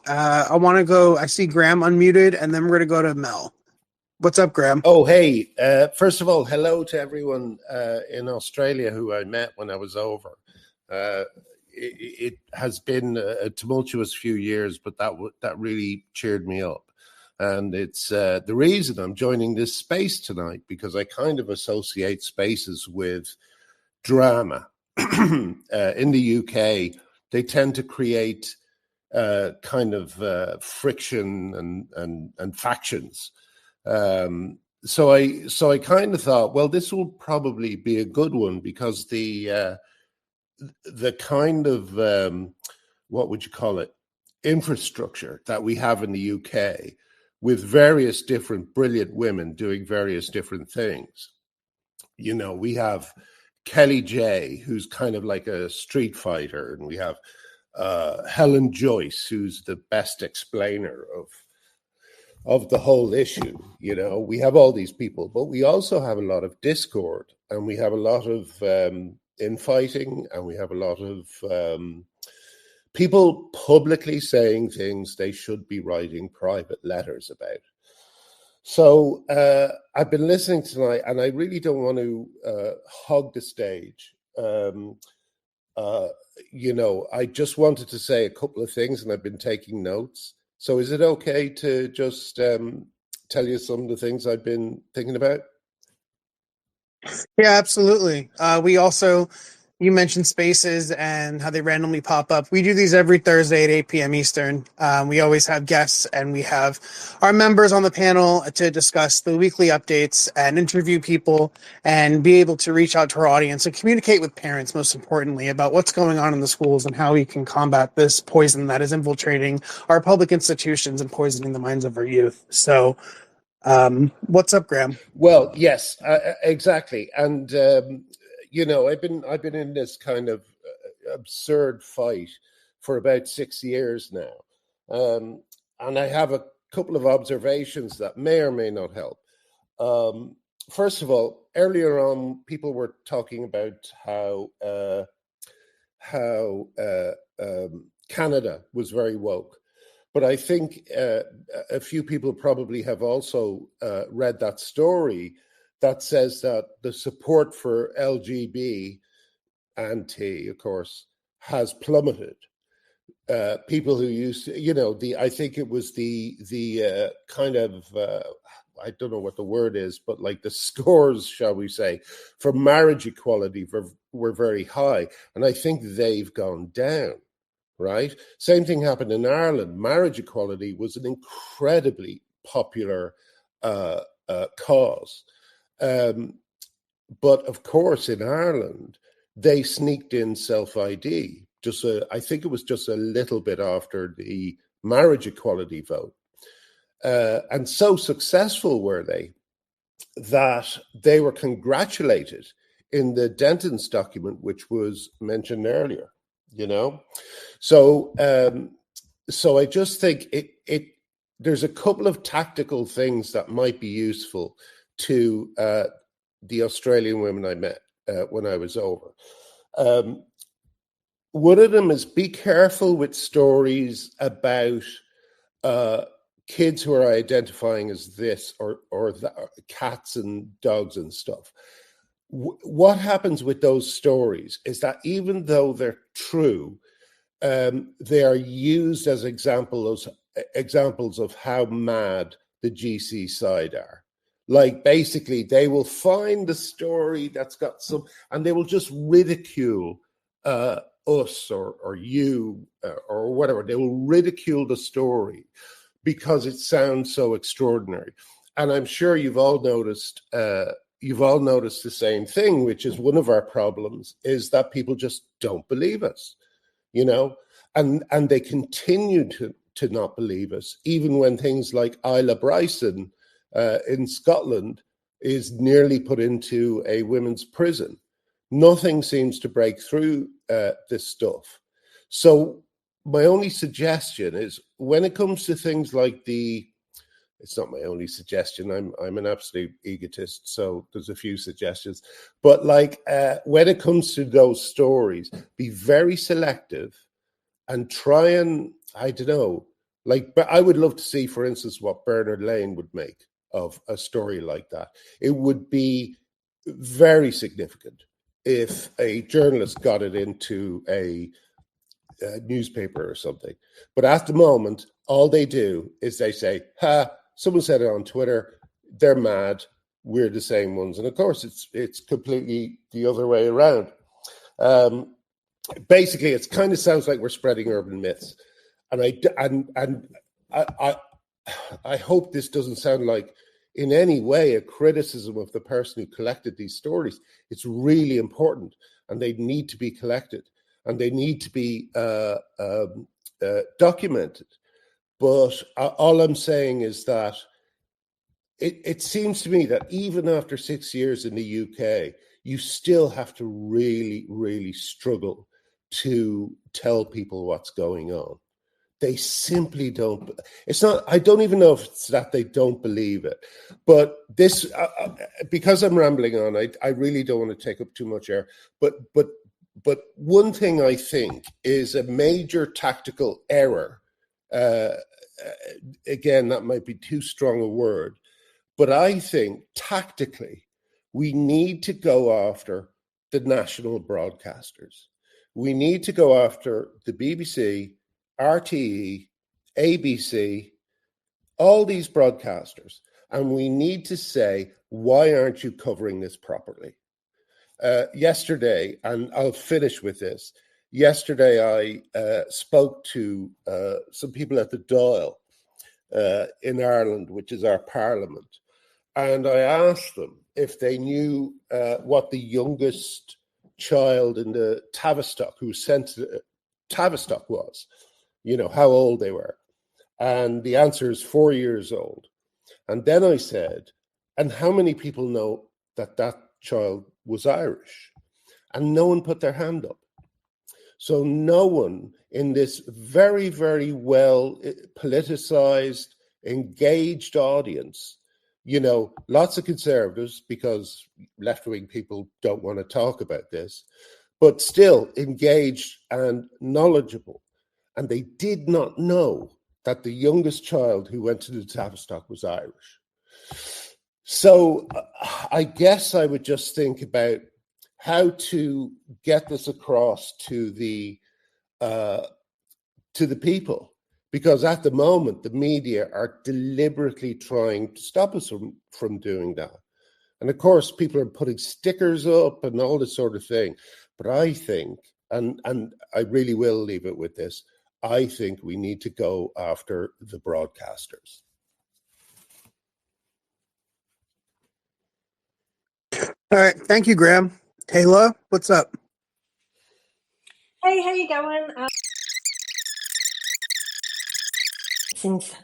I want to go. I see Graham unmuted, and then we're going to go to Mel. What's up, Graham? Oh, hey. First of all, hello to everyone in Australia who I met when I was over. It has been a tumultuous few years, but that really cheered me up. And it's the reason I'm joining this space tonight, because I kind of associate spaces with drama. In the UK, they tend to create kind of friction and factions. So I kind of thought, well, this will probably be a good one, because the kind of what would you call it, infrastructure that we have in the UK, with various different brilliant women doing various different things. You know, we have Kelly J, who's kind of like a street fighter, and we have Helen Joyce, who's the best explainer of the whole issue. You know, we have all these people, but we also have a lot of discord, and we have a lot of infighting, and we have a lot of people publicly saying things they should be writing private letters about. So I've been listening tonight, and I really don't want to hog the stage. You know, I just wanted to say a couple of things, and I've been taking notes. So is it okay to just tell you some of the things I've been thinking about? Yeah, absolutely. You mentioned spaces and how they randomly pop up. We do these every Thursday at 8 p.m. Eastern. We always have guests, and we have our members on the panel to discuss the weekly updates and interview people and be able to reach out to our audience and communicate with parents, most importantly, about what's going on in the schools and how we can combat this poison that is infiltrating our public institutions and poisoning the minds of our youth. So, what's up, Graham? Well, yes, exactly. And you know, I've been in this kind of absurd fight for about 6 years now, and I have a couple of observations that may or may not help. First of all, earlier on, people were talking about how Canada was very woke. But I think a few people probably have also read that story that says that the support for LGB and T, of course, has plummeted. People who used to, you know, I think it was the kind of, I don't know what the word is, but like the scores, shall we say, for marriage equality were very high. And I think they've gone down. Right? Same thing happened in Ireland. Marriage equality was an incredibly popular cause. But of course, in Ireland, they sneaked in self-ID. I think it was just a little bit after the marriage equality vote. And so successful were they that they were congratulated in the Denton's document, which was mentioned earlier. You know, so I just think there's a couple of tactical things that might be useful to the Australian women I met when I was over. One of them is, be careful with stories about kids who are identifying as this or that, cats and dogs and stuff. What happens with those stories is that even though they're true, they are used as examples of how mad the GC side are. Like, basically, they will find the story that's got some, and they will just ridicule us or you or whatever. They will ridicule the story because it sounds so extraordinary. And I'm sure you've all noticed the same thing, which is one of our problems, is that people just don't believe us, you know, and they continue to not believe us, even when things like Isla Bryson in Scotland is nearly put into a women's prison. Nothing seems to break through this stuff. So my only suggestion is, when it comes to things like it's not my only suggestion. I'm an absolute egotist, so there's a few suggestions. But like when it comes to those stories, be very selective and try and, I don't know, But I would love to see, for instance, what Bernard Lane would make of a story like that. It would be very significant if a journalist got it into a newspaper or something. But at the moment, all they do is they say, someone said it on Twitter, they're mad, we're the same ones. And of course, it's completely the other way around. Basically, it kind of sounds like we're spreading urban myths. And I hope this doesn't sound like in any way a criticism of the person who collected these stories. It's really important, and they need to be collected, and they need to be documented. But all I'm saying is that it seems to me that even after 6 years in the UK, you still have to really, really struggle to tell people what's going on. They simply don't. It's not. I don't even know if it's that they don't believe it. But this, because I'm rambling on, I really don't want to take up too much air. But one thing I think is a major tactical error. Again, that might be too strong a word, but I think tactically we need to go after the national broadcasters. We need to go after the BBC, RTE, ABC, all these broadcasters, and we need to say, why aren't you covering this properly? Yesterday, and I'll finish with this, yesterday I spoke to some people at the Dáil in Ireland, which is our parliament, and I asked them if they knew what the youngest child in the Tavistock who was sent to Tavistock was, how old they were. And the answer is 4 years old. And then I said, and how many people know that that child was Irish? And no one put their hand up. So no one in this very, very well politicized, engaged audience, lots of conservatives, because left-wing people don't want to talk about this, but still engaged and knowledgeable. And they did not know that the youngest child who went to the Tavistock was Irish. So I guess I would just think about how to get this across to the people, because at the moment the media are deliberately trying to stop us from doing that. And of course, people are putting stickers up and all this sort of thing. But I think, and I really will leave it with this, I think we need to go after the broadcasters. All right. Thank you, Graham. Taylor, what's up? Hey, how you going?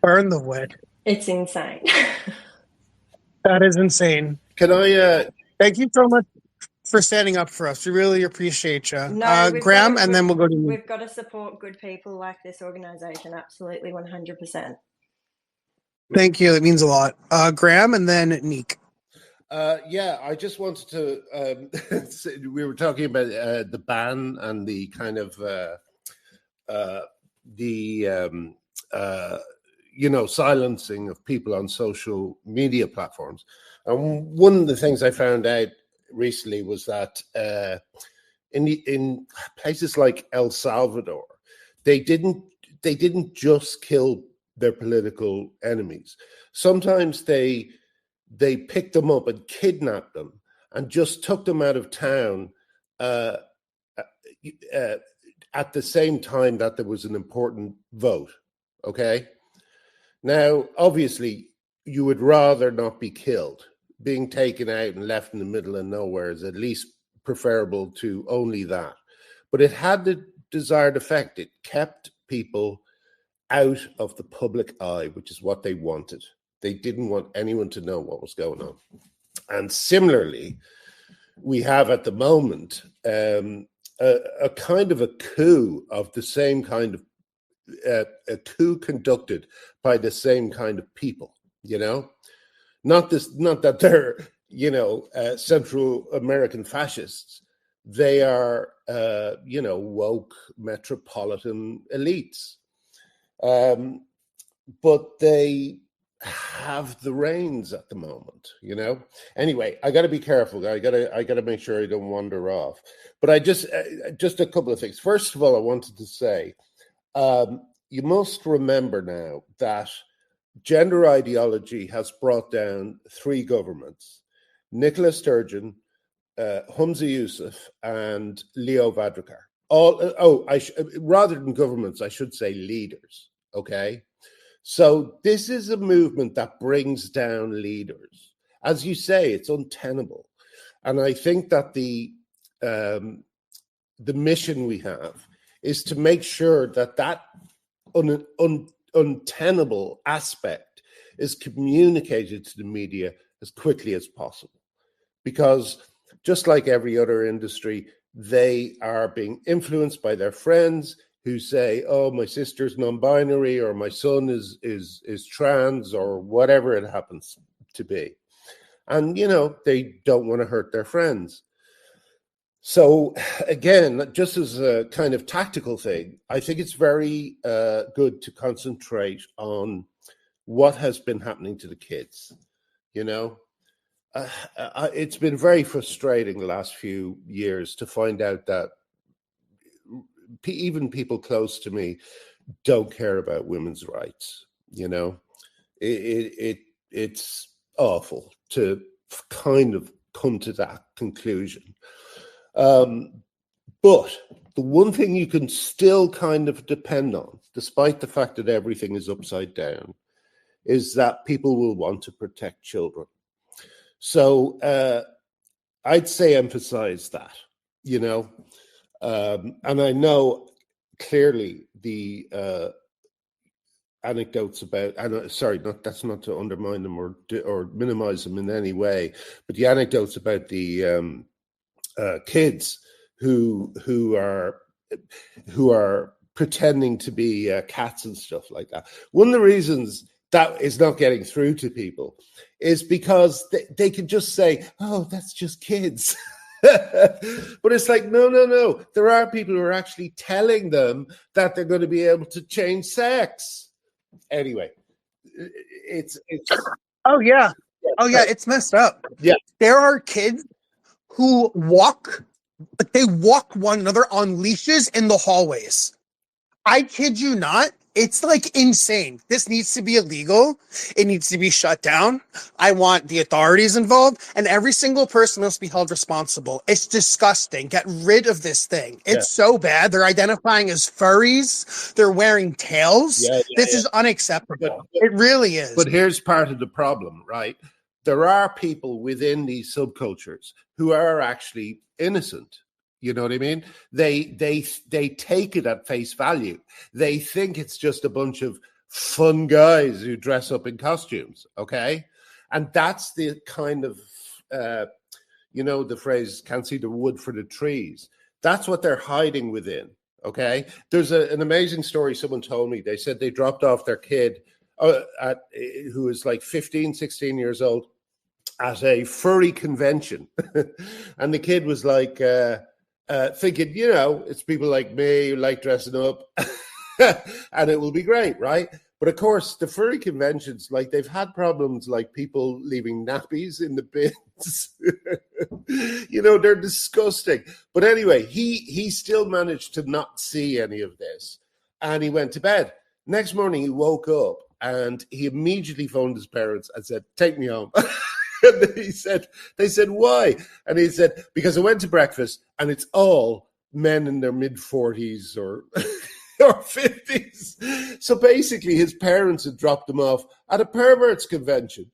Burn the wit. It's insane. That is insane. Can I... Thank you so much for standing up for us. We really appreciate you. No, Graham, and then we'll go to you. We've got to support good people like this organization. Absolutely, 100%. Thank you. It means a lot. Graham, and then Neek. Yeah, I just wanted to... we were talking about the ban and the kind of... silencing of people on social media platforms. And one of the things I found out recently was that in places like El Salvador, they didn't just kill their political enemies. Sometimes they picked them up and kidnapped them and just took them out of town at the same time that there was an important vote. Okay? Now, obviously, you would rather not be killed. Being taken out and left in the middle of nowhere is at least preferable to only that. But it had the desired effect. It kept people out of the public eye, which is what they wanted. They didn't want anyone to know what was going on. And similarly, we have at the moment a kind of a coup of the same kind of a coup conducted by the same kind of people, not that they're Central American fascists. They are woke metropolitan elites. but they have the reins at the moment, you know. Anyway, I got to be careful. I got to make sure I don't wander off. But I just a couple of things. First of all, I wanted to say, you must remember now that gender ideology has brought down 3 governments: Nicola Sturgeon, Humza Yousaf, and Leo Varadkar. Rather than governments, I should say leaders. Okay. So this is a movement that brings down leaders. As you say, it's untenable. And I think that the mission we have is to make sure that untenable aspect is communicated to the media as quickly as possible. Because just like every other industry, they are being influenced by their friends who say, "Oh, my sister's non-binary, or my son is trans, or whatever it happens to be," and you know they don't want to hurt their friends. So again, just as a kind of tactical thing, I think it's very good to concentrate on what has been happening to the kids. You know, it's been very frustrating the last few years to find out that even people close to me don't care about women's rights. You know, it's awful to kind of come to that conclusion. But the one thing you can still kind of depend on, despite the fact that everything is upside down, is that people will want to protect children. So I'd say emphasize that, you know. And I know clearly the anecdotes about, and sorry, that's not to undermine them or minimize them in any way, but the anecdotes about the kids who are pretending to be cats and stuff like that. One of the reasons that is not getting through to people is because they can just say, "Oh, that's just kids." But it's like, no. There are people who are actually telling them that they're going to be able to change sex. Anyway, it's Oh yeah, it's messed up. Yeah, there are kids who walk one another on leashes in the hallways. I kid you not. It's like insane. This needs to be illegal. It needs to be shut down. I want the authorities involved, and every single person must be held responsible. It's disgusting. Get rid of this thing. It's so bad. They're identifying as furries. They're wearing tails. This is unacceptable. It really is. But here's part of the problem, right? There are people within these subcultures who are actually innocent. You know what I mean? They take it at face value. They think it's just a bunch of fun guys who dress up in costumes, okay? And that's the kind of, you know, the phrase, can't see the wood for the trees. That's what they're hiding within, okay? There's an amazing story someone told me. They said they dropped off their kid who was like 15, 16 years old at a furry convention. And the kid was like... thinking, you know, it's people like me who like dressing up and it will be great, right? But of course, the furry conventions, like they've had problems like people leaving nappies in the bins. You know, they're disgusting. But anyway, he still managed to not see any of this. And he went to bed. Next morning, he woke up and he immediately phoned his parents and said, "Take me home." And they said, "Why?" And he said, "Because I went to breakfast and it's all men in their mid-40s or 50s. So basically his parents had dropped him off at a perverts convention."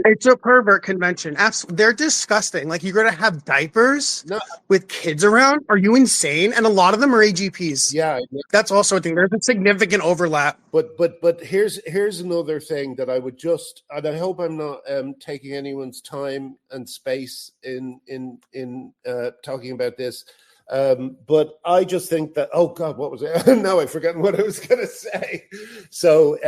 It's a pervert convention. Absolutely. They're disgusting. Like, you're going to have diapers with kids around? Are you insane? And a lot of them are AGPs. Yeah. That's also a thing. There's a significant overlap. But here's another thing that I would just, and I hope I'm not taking anyone's time and space in talking about this. But I just think that, oh God, what was it? Now I've forgotten what I was going to say. So,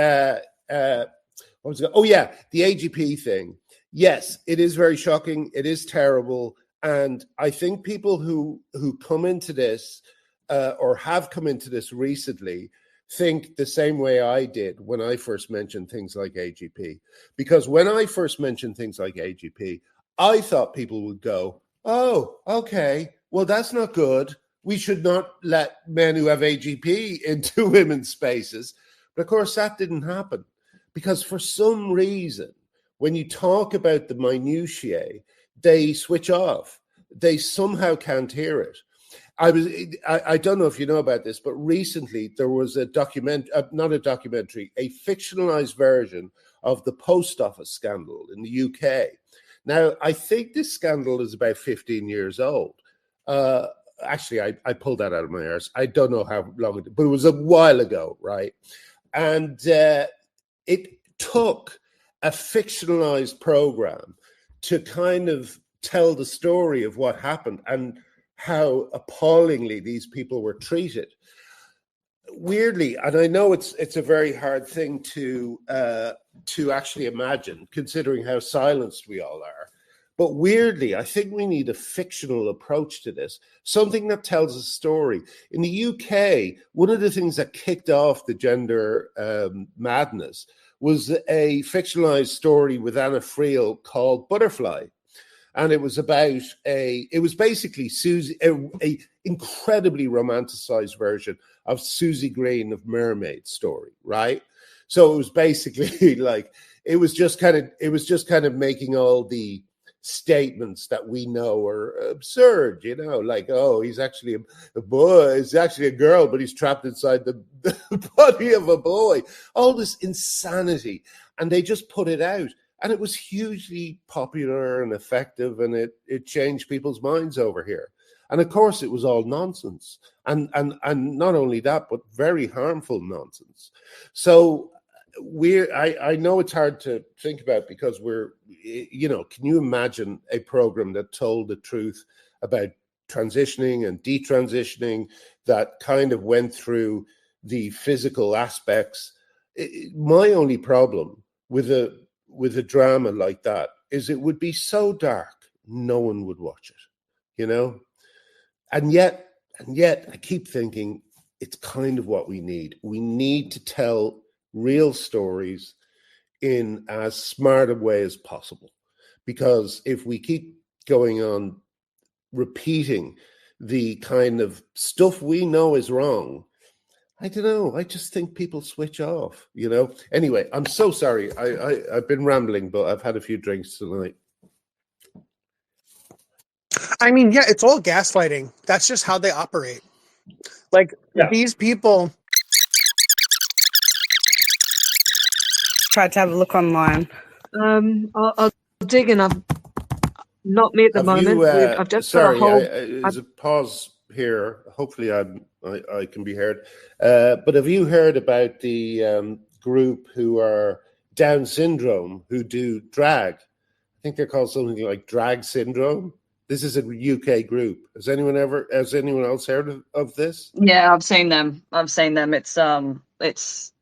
oh yeah, the AGP thing. Yes, it is very shocking. It is terrible. And I think people who come into this or have come into this recently think the same way I did when I first mentioned things like AGP. Because when I first mentioned things like AGP, I thought people would go, oh, okay, well, that's not good. We should not let men who have AGP into women's spaces. But of course, that didn't happen. Because for some reason, when you talk about the minutiae, they switch off. They somehow can't hear it. I don't know if you know about this, but recently there was a not a documentary, a fictionalized version of the post office scandal in the UK. Now, I think this scandal is about 15 years old. Actually, I pulled that out of my arse. I don't know how long, but it was a while ago, right? And it took a fictionalized program to kind of tell the story of what happened and how appallingly these people were treated. Weirdly, and I know it's a very hard thing to actually imagine, considering how silenced we all are. But weirdly, I think we need a fictional approach to this, something that tells a story. In the UK, one of the things that kicked off the gender madness was a fictionalized story with Anna Friel called Butterfly. And it was about it was basically Susie, a incredibly romanticized version of Susie Green of Mermaid Story, right? So it was basically like, it was just kind of making all the statements that we know are absurd, you know, like, oh, he's actually a boy, he's actually a girl, but he's trapped inside the body of a boy. All this insanity. And they just put it out. And it was hugely popular and effective, and it changed people's minds over here. And of course, it was all nonsense. And not only that, but very harmful nonsense. So I know it's hard to think about because can you imagine a program that told the truth about transitioning and detransitioning, that kind of went through the physical aspects? My only problem with a drama like that is it would be so dark, no one would watch it, you know? And yet I keep thinking it's kind of what we need. We need to tell real stories in as smart a way as possible. Because if we keep going on repeating the kind of stuff we know is wrong, I don't know. I just think people switch off, you know? Anyway, I'm so sorry. I've been rambling, but I've had a few drinks tonight. I mean, yeah, it's all gaslighting. That's just how they operate. Like, these people... Tried to have a look online. I'll dig in. I've not me at the moment. I've just got a whole... There's a pause here. Hopefully I can be heard. But have you heard about the group who are Down syndrome, who do drag? I think they're called something like Drag Syndrome. This is a UK group. Has anyone else heard of this? Yeah, I've seen them. It's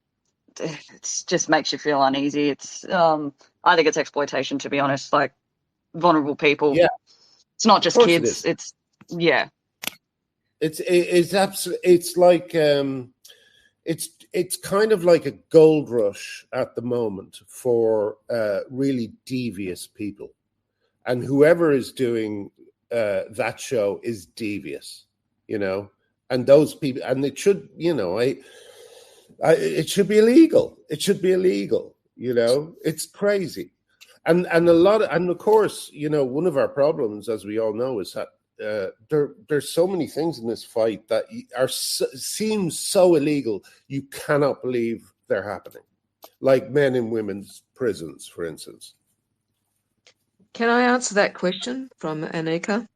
just makes you feel uneasy. I think it's exploitation, to be honest. Like, vulnerable people. Yeah. It's not just kids. It's absolutely. It's like it's kind of like a gold rush at the moment for really devious people, and whoever is doing that show is devious, you know. And those people, and it should, you know, it should be illegal. It should be illegal, you know. It's crazy, and of course, you know, one of our problems, as we all know, is that there's so many things in this fight that seem so illegal you cannot believe they're happening, like men in women's prisons, for instance. Can I answer that question from Anika?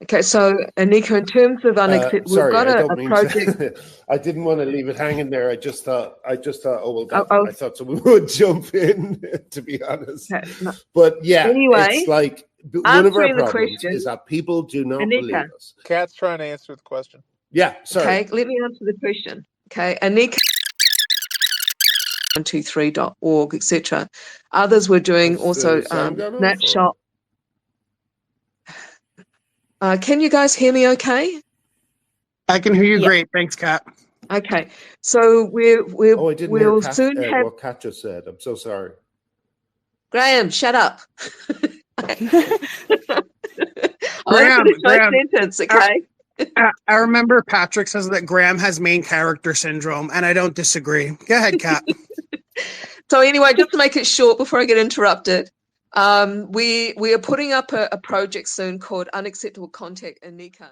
Okay, so Anika, in terms of unacceptable, we've got a project. I didn't want to leave it hanging there. I just thought, oh well, I thought someone would jump in. To be honest, okay, no. But yeah, anyway, it's like one of our problems is that people do not believe us. Kat's trying to answer the question. Yeah, sorry. Okay, let me answer the question. Okay, Anika. 123.org, etc. Others were doing also snapshot. Can you guys hear me okay? I can hear you great. Thanks, Kat. Okay, so I didn't hear we'll soon have what Kat just said. I'm so sorry. Graham. Shut up. Graham, Sentence, okay. I remember Patrick says that Graham has main character syndrome, and I don't disagree. Go ahead, Kat. So anyway, just to make it short before I get interrupted, we are putting up a project soon called Unacceptable Contact in Nika.